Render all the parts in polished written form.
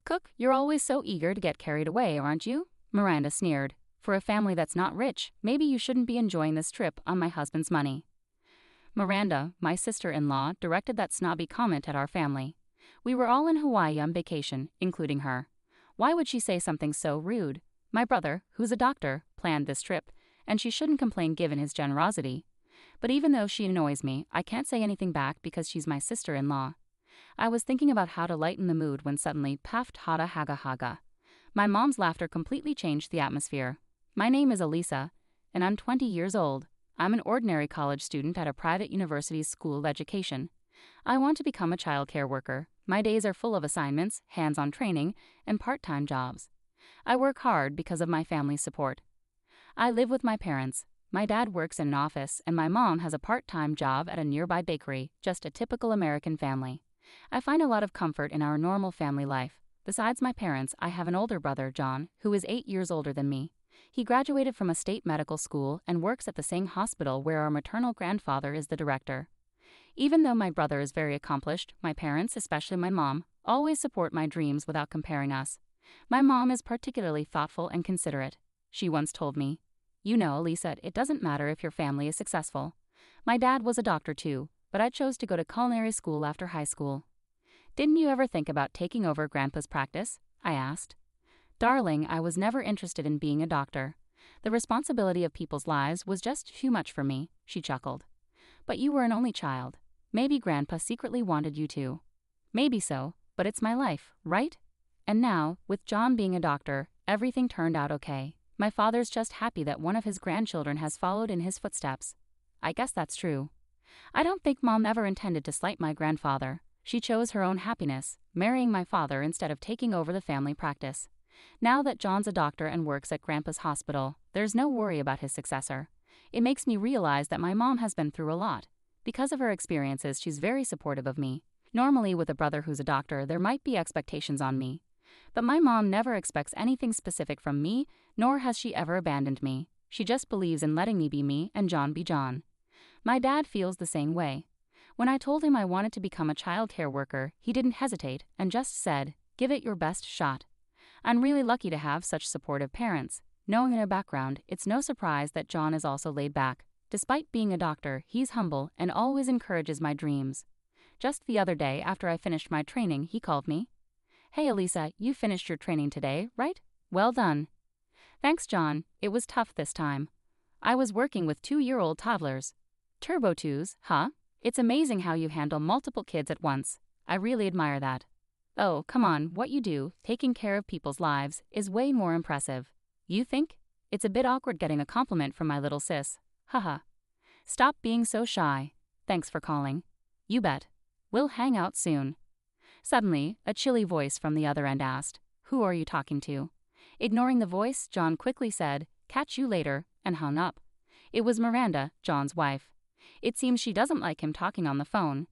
Cook, you're always so eager to get carried away, aren't you? Miranda sneered. For a family that's not rich, maybe you shouldn't be enjoying this trip on my husband's money. Miranda, my sister-in-law, directed that snobby comment at our family. We were all in Hawaii on vacation, including her. Why would she say something so rude? My brother, who's a doctor, planned this trip, and she shouldn't complain given his generosity. But even though she annoys me, I can't say anything back because she's my sister-in-law. I was thinking about how to lighten the mood when suddenly, paffed hada haga haga. My mom's laughter completely changed the atmosphere. My name is Elisa, and I'm 20 years old. I'm an ordinary college student at a private university's school of education. I want to become a child care worker. My days are full of assignments, hands-on training, and part-time jobs. I work hard because of my family's support. I live with my parents. My dad works in an office, and my mom has a part-time job at a nearby bakery, just a typical American family. I find a lot of comfort in our normal family life. Besides my parents, I have an older brother, John, who is 8 years older than me. He graduated from a state medical school and works at the same hospital where our maternal grandfather is the director. Even though my brother is very accomplished, my parents, especially my mom, always support my dreams without comparing us. My mom is particularly thoughtful and considerate. She once told me, "You know, Lisa, it doesn't matter if your family is successful." My dad was a doctor too, but I chose to go to culinary school after high school. "Didn't you ever think about taking over Grandpa's practice?" I asked. "Darling, I was never interested in being a doctor. The responsibility of people's lives was just too much for me," she chuckled. "But you were an only child. Maybe Grandpa secretly wanted you to." "Maybe so, but it's my life, right?" And now, with John being a doctor, everything turned out okay. My father's just happy that one of his grandchildren has followed in his footsteps. I guess that's true. I don't think Mom ever intended to slight my grandfather. She chose her own happiness, marrying my father instead of taking over the family practice. Now that John's a doctor and works at Grandpa's hospital, there's no worry about his successor. It makes me realize that my mom has been through a lot. Because of her experiences, she's very supportive of me. Normally, with a brother who's a doctor, there might be expectations on me. But my mom never expects anything specific from me, nor has she ever abandoned me. She just believes in letting me be me and John be John. My dad feels the same way. When I told him I wanted to become a child care worker, he didn't hesitate and just said, "Give it your best shot." I'm really lucky to have such supportive parents. Knowing their background, it's no surprise that John is also laid back. Despite being a doctor, he's humble and always encourages my dreams. Just the other day, after I finished my training, he called me. "Hey Elisa, you finished your training today, right? Well done." "Thanks, John. It was tough this time. I was working with 2-year-old toddlers." "Turbo twos, huh? It's amazing how you handle multiple kids at once. I really admire that." "Oh, come on, what you do, taking care of people's lives, is way more impressive." "You think? It's a bit awkward getting a compliment from my little sis. Haha." "Stop being so shy. Thanks for calling." "You bet. We'll hang out soon." Suddenly, a chilly voice from the other end asked, "Who are you talking to?" Ignoring the voice, John quickly said, "Catch you later," and hung up. It was Miranda, John's wife. It seems she doesn't like him talking on the phone.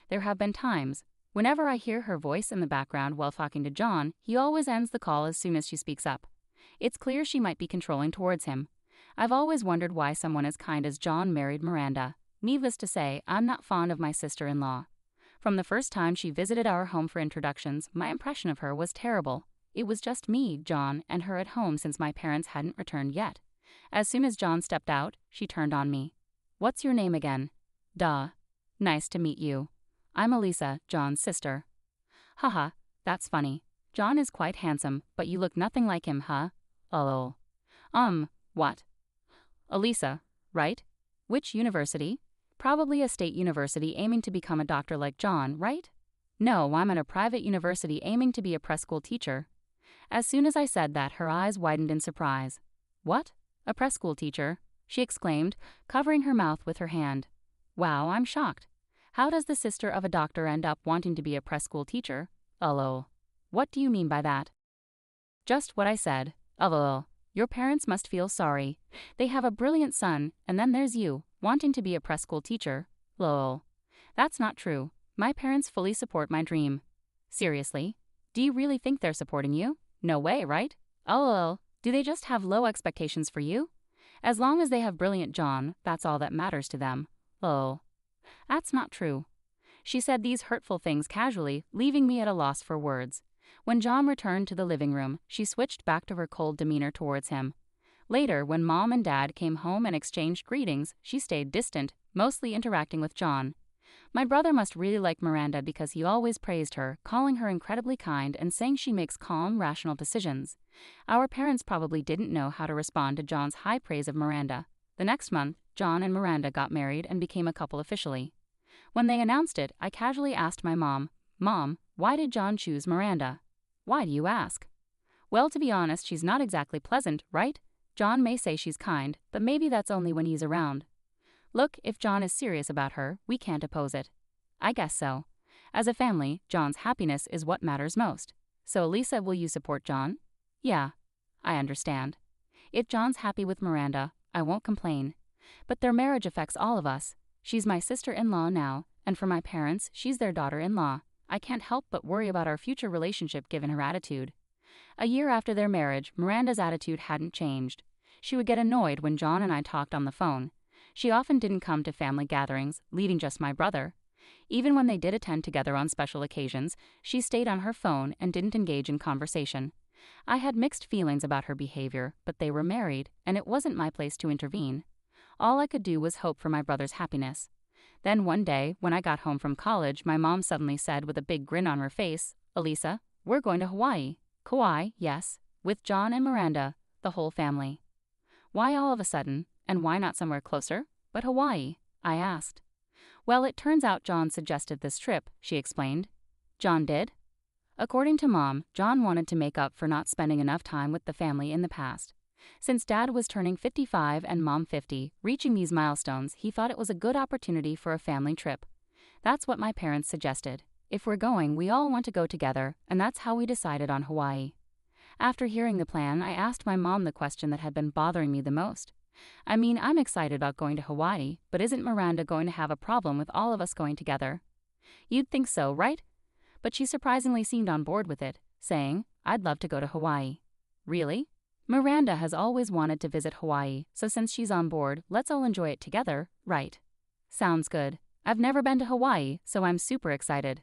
There have been times. Whenever I hear her voice in the background while talking to John, he always ends the call as soon as she speaks up. It's clear she might be controlling towards him. I've always wondered why someone as kind as John married Miranda. Needless to say, I'm not fond of my sister-in-law. From the first time she visited our home for introductions, my impression of her was terrible. It was just me, John, and her at home since my parents hadn't returned yet. As soon as John stepped out, she turned on me. "What's your name again?" "Duh. Nice to meet you. I'm Elisa, John's sister." "Haha, that's funny. John is quite handsome, but you look nothing like him, huh?" "Oh. What?" "Elisa, right? Which university?" "Probably a state university aiming to become a doctor like John, right?" "No, I'm at a private university aiming to be a preschool teacher." As soon as I said that, her eyes widened in surprise. "What? A preschool teacher?" she exclaimed, covering her mouth with her hand. "Wow, I'm shocked. How does the sister of a doctor end up wanting to be a preschool teacher?" "Oh. What do you mean by that?" "Just what I said. Oh. Your parents must feel sorry. They have a brilliant son, and then there's you, wanting to be a preschool teacher. Lol. That's not true. My parents fully support my dream." "Seriously? Do you really think they're supporting you?" "No way, right?" "Oh. Do they just have low expectations for you?" "As long as they have brilliant John, that's all that matters to them." "Oh. That's not true." She said these hurtful things casually, leaving me at a loss for words. When John returned to the living room, she switched back to her cold demeanor towards him. Later, when Mom and Dad came home and exchanged greetings, she stayed distant, mostly interacting with John. My brother must really like Miranda because he always praised her, calling her incredibly kind and saying she makes calm, rational decisions. Our parents probably didn't know how to respond to John's high praise of Miranda. The next month, John and Miranda got married and became a couple officially. When they announced it, I casually asked my mom, "Mom, why did John choose Miranda?" "Why do you ask?" "Well, to be honest, she's not exactly pleasant, right? John may say she's kind, but maybe that's only when he's around. Look, if John is serious about her, we can't oppose it." "I guess so. As a family, John's happiness is what matters most. So, Lisa, will you support John?" "Yeah, I understand. If John's happy with Miranda, I won't complain. But their marriage affects all of us. She's my sister-in-law now, and for my parents, she's their daughter-in-law. I can't help but worry about our future relationship given her attitude." A year after their marriage, Miranda's attitude hadn't changed. She would get annoyed when John and I talked on the phone. She often didn't come to family gatherings, leaving just my brother. Even when they did attend together on special occasions, she stayed on her phone and didn't engage in conversation. I had mixed feelings about her behavior, but they were married, and it wasn't my place to intervene. All I could do was hope for my brother's happiness. Then one day, when I got home from college, my mom suddenly said with a big grin on her face, "Elisa, we're going to Hawaii." Kauai, yes, with John and Miranda, the whole family. "Why all of a sudden, and why not somewhere closer, but Hawaii?" I asked. "Well, it turns out John suggested this trip," she explained. "John did?" According to Mom, John wanted to make up for not spending enough time with the family in the past. Since Dad was turning 55 and Mom 50, reaching these milestones, he thought it was a good opportunity for a family trip. That's what my parents suggested. If we're going, we all want to go together, and that's how we decided on Hawaii. After hearing the plan, I asked my mom the question that had been bothering me the most. I mean, I'm excited about going to Hawaii, but isn't Miranda going to have a problem with all of us going together? "You'd think so, right?" But she surprisingly seemed on board with it, saying, "I'd love to go to Hawaii." "Really?" "Miranda has always wanted to visit Hawaii, so since she's on board, let's all enjoy it together, right?" "Sounds good. I've never been to Hawaii, so I'm super excited."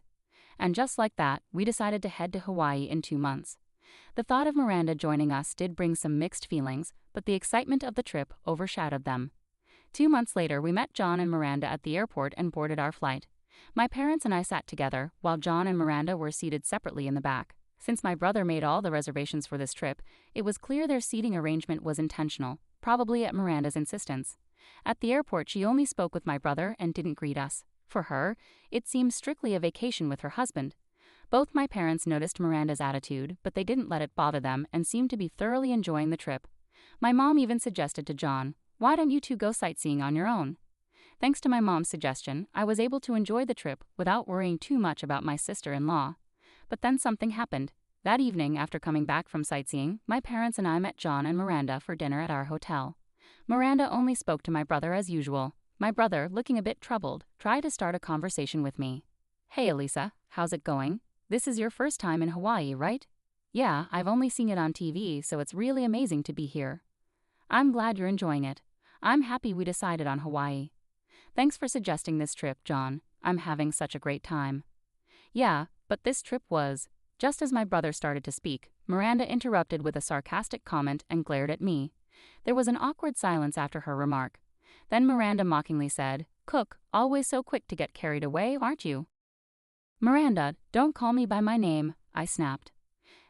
And just like that, we decided to head to Hawaii in 2 months. The thought of Miranda joining us did bring some mixed feelings, but the excitement of the trip overshadowed them. 2 months later, we met John and Miranda at the airport and boarded our flight. My parents and I sat together, while John and Miranda were seated separately in the back. Since my brother made all the reservations for this trip, it was clear their seating arrangement was intentional, probably at Miranda's insistence. At the airport, she only spoke with my brother and didn't greet us. For her, it seemed strictly a vacation with her husband. Both my parents noticed Miranda's attitude, but they didn't let it bother them and seemed to be thoroughly enjoying the trip. My mom even suggested to John, "Why don't you two go sightseeing on your own?" Thanks to my mom's suggestion, I was able to enjoy the trip without worrying too much about my sister-in-law. But then something happened. That evening, after coming back from sightseeing, my parents and I met John and Miranda for dinner at our hotel. Miranda only spoke to my brother as usual. My brother, looking a bit troubled, tried to start a conversation with me. "Hey, Elisa, how's it going? This is your first time in Hawaii, right?" "Yeah, I've only seen it on TV, so it's really amazing to be here." "I'm glad you're enjoying it. I'm happy we decided on Hawaii." "Thanks for suggesting this trip, John. I'm having such a great time." "Yeah, but this trip was..." Just as my brother started to speak, Miranda interrupted with a sarcastic comment and glared at me. There was an awkward silence after her remark. Then Miranda mockingly said, "Cook, always so quick to get carried away, aren't you?" "Miranda, don't call me by my name," I snapped.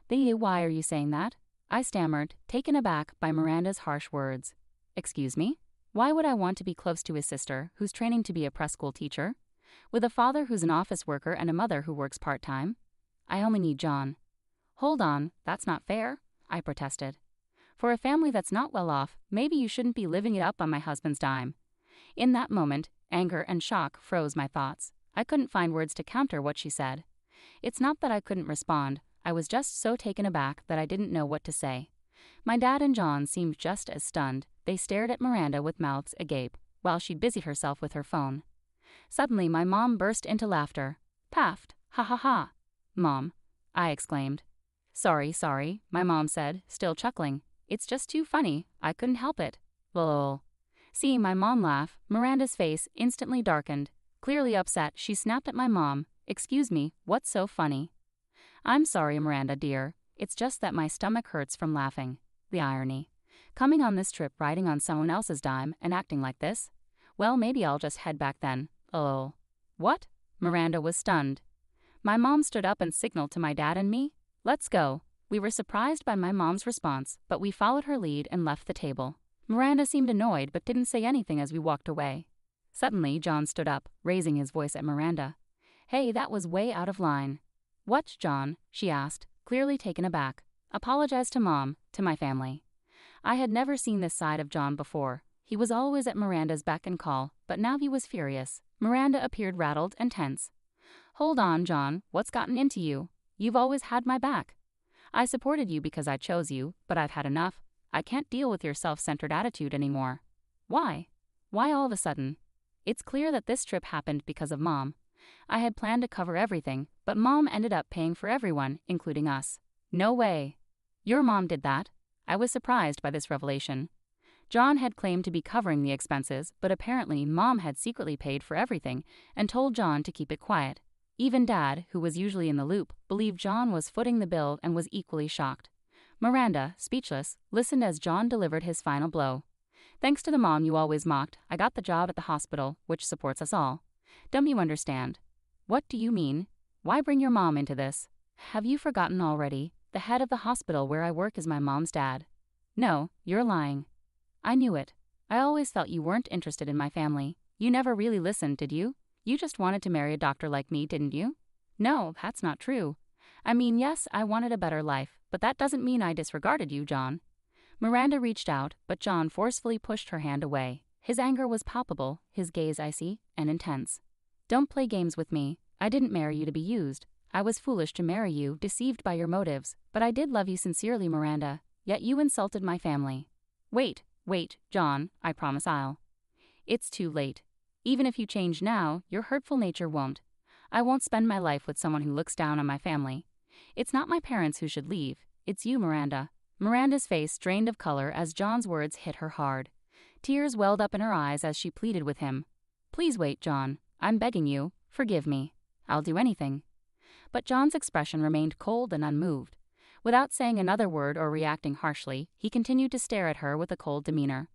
Why are you saying that?" I stammered, taken aback by Miranda's harsh words. "Excuse me? Why would I want to be close to his sister, who's training to be a preschool teacher? With a father who's an office worker and a mother who works part-time? I only need John." "Hold on, that's not fair," I protested. "For a family that's not well off, maybe you shouldn't be living it up on my husband's dime." In that moment, anger and shock froze my thoughts. I couldn't find words to counter what she said. It's not that I couldn't respond, I was just so taken aback that I didn't know what to say. My dad and John seemed just as stunned. They stared at Miranda with mouths agape, while she busied herself with her phone. Suddenly, my mom burst into laughter. "Paffed, ha ha ha." "Mom," I exclaimed. Sorry, my mom said, still chuckling. "It's just too funny, I couldn't help it." Lol. Seeing my mom laugh, Miranda's face instantly darkened. Clearly upset, she snapped at my mom, "Excuse me, what's so funny?" I'm sorry, Miranda, dear. It's just that my stomach hurts from laughing. The irony. Coming on this trip riding on someone else's dime and acting like this? Well, maybe I'll just head back then. Oh. What? Miranda was stunned. My mom stood up and signaled to my dad and me. Let's go. We were surprised by my mom's response, but we followed her lead and left the table. Miranda seemed annoyed but didn't say anything as we walked away. Suddenly, John stood up, raising his voice at Miranda. Hey, that was way out of line. What, John? She asked, clearly taken aback. Apologize to Mom, to my family. I had never seen this side of John before. He was always at Miranda's beck and call, but now he was furious. Miranda appeared rattled and tense. Hold on, John, what's gotten into you? You've always had my back. I supported you because I chose you, but I've had enough. I can't deal with your self-centered attitude anymore. Why? Why all of a sudden? It's clear that this trip happened because of Mom. I had planned to cover everything, but Mom ended up paying for everyone, including us. No way. Your mom did that? I was surprised by this revelation. John had claimed to be covering the expenses, but apparently Mom had secretly paid for everything and told John to keep it quiet. Even Dad, who was usually in the loop, believed John was footing the bill and was equally shocked. Miranda, speechless, listened as John delivered his final blow. Thanks to the mom you always mocked, I got the job at the hospital, which supports us all. Don't you understand? What do you mean? Why bring your mom into this? Have you forgotten already? The head of the hospital where I work is my mom's dad. No, you're lying. I knew it. I always felt you weren't interested in my family. You never really listened, did you? You just wanted to marry a doctor like me, didn't you? No, that's not true. I mean, yes, I wanted a better life, but that doesn't mean I disregarded you, John. Miranda reached out, but John forcefully pushed her hand away. His anger was palpable, his gaze icy and intense. Don't play games with me. I didn't marry you to be used. I was foolish to marry you, deceived by your motives, but I did love you sincerely, Miranda, yet you insulted my family. Wait, John, I promise I'll. It's too late. Even if you change now, your hurtful nature won't. I won't spend my life with someone who looks down on my family. It's not my parents who should leave. It's you, Miranda. Miranda's face drained of color as John's words hit her hard. Tears welled up in her eyes as she pleaded with him. Please wait, John. I'm begging you. Forgive me. I'll do anything. But John's expression remained cold and unmoved. Without saying another word or reacting harshly, he continued to stare at her with a cold demeanor.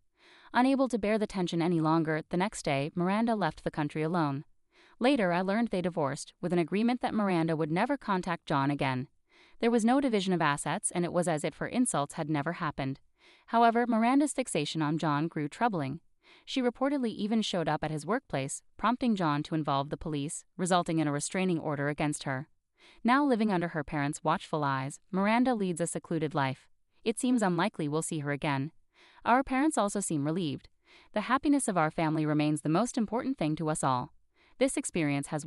Unable to bear the tension any longer, the next day, Miranda left the country alone. Later, I learned they divorced, with an agreement that Miranda would never contact John again. There was no division of assets, and it was as if her insults had never happened. However, Miranda's fixation on John grew troubling. She reportedly even showed up at his workplace, prompting John to involve the police, resulting in a restraining order against her. Now living under her parents' watchful eyes, Miranda leads a secluded life. It seems unlikely we'll see her again. Our parents also seem relieved. The happiness of our family remains the most important thing to us all. This experience has